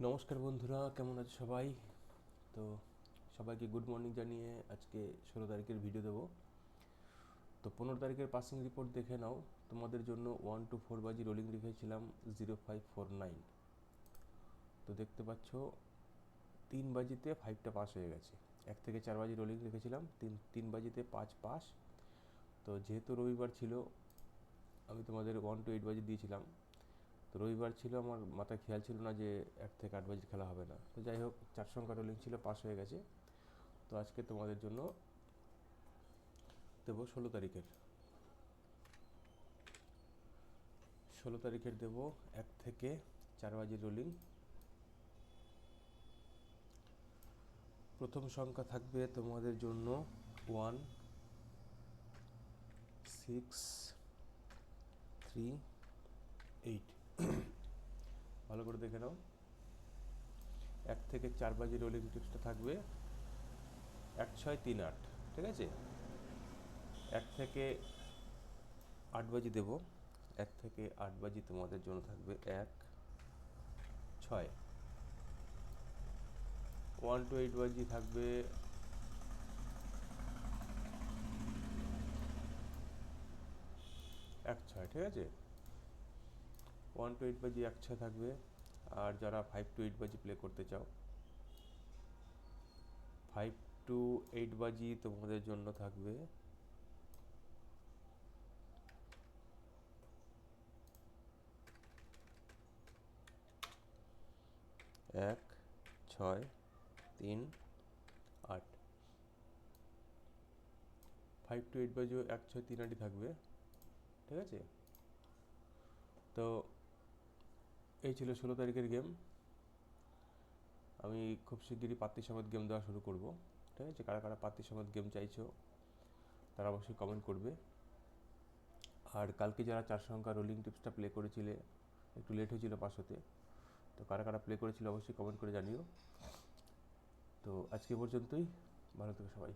নমস্কার বন্ধুরা, কেমন আছে সবাই? তো সবাইকে গুড মর্নিং জানিয়ে আজকে 16 তারিখের ভিডিও দেবো। তো 15 তারিখের পাসিং রিপোর্ট দেখে নাও। তোমাদের জন্য 1 to 4 বাজি রোলিং রেখেছিলাম 0549। তো দেখতে পাচ্ছ 3 বাজিতে 5টা পাস হয়ে গেছে। 1 থেকে 4 বাজি রোলিং রেখেছিলাম, 3 বাজিতে 5 পাস। তো যেহেতু রবিবার ছিল, আমি তোমাদের 1 to 8 বাজি দিয়েছিলাম। তো রবিবার ছিল, আমার মাথায় খেয়াল ছিল না যে 1 থেকে 8 বাজি খেলা হবে না। তো যাই হোক, 4 সংখ্যা রোলিং ছিল, পাস হয়ে গেছে। তো আজকে তোমাদের জন্য দেবো 16 তারিখের দেবো 1 থেকে 4 বাজি রোলিং। প্রথম সংখ্যা থাকবে তোমাদের জন্য 1638। ভালো করে দেখে নাও। 1 থেকে 4 বাজি রোলিং টিপসটা থাকবে 1638। ঠিক আছে, 1 থেকে 8 বাজি দেবো। 1 থেকে 8 বাজি তোমাদের জন্য থাকবে 16। 1 to 8 বাজি থাকবে 16। ঠিক আছে, 1 to 8 বাজি 16 থাকবে। আর যারা 5 to 8 বাজি প্লে করতে চাও, 5 to 8 বাজি তোমাদের জন্য থাকবে 1638। 5 to 8 বাজিও 1638ই থাকবে। ঠিক আছে, তো এই ছিল 16 তারিখের গেম। আমি খুব শিগগিরই পাত্রী সমেত গেম দেওয়া শুরু করব। ঠিক আছে, কারা কারা পাত্রী সমেত গেম চাইছো তারা অবশ্যই কমেন্ট করবে। আর কালকে যারা 4 সংখ্যা রোলিং টিপসটা প্লে করেছিলে, একটু লেট হয়েছিল পাস হতে, তো কারা কারা প্লে করেছিল অবশ্যই কমেন্ট করে জানিও। তো আজকে পর্যন্তই, ভালো থেকো সবাই।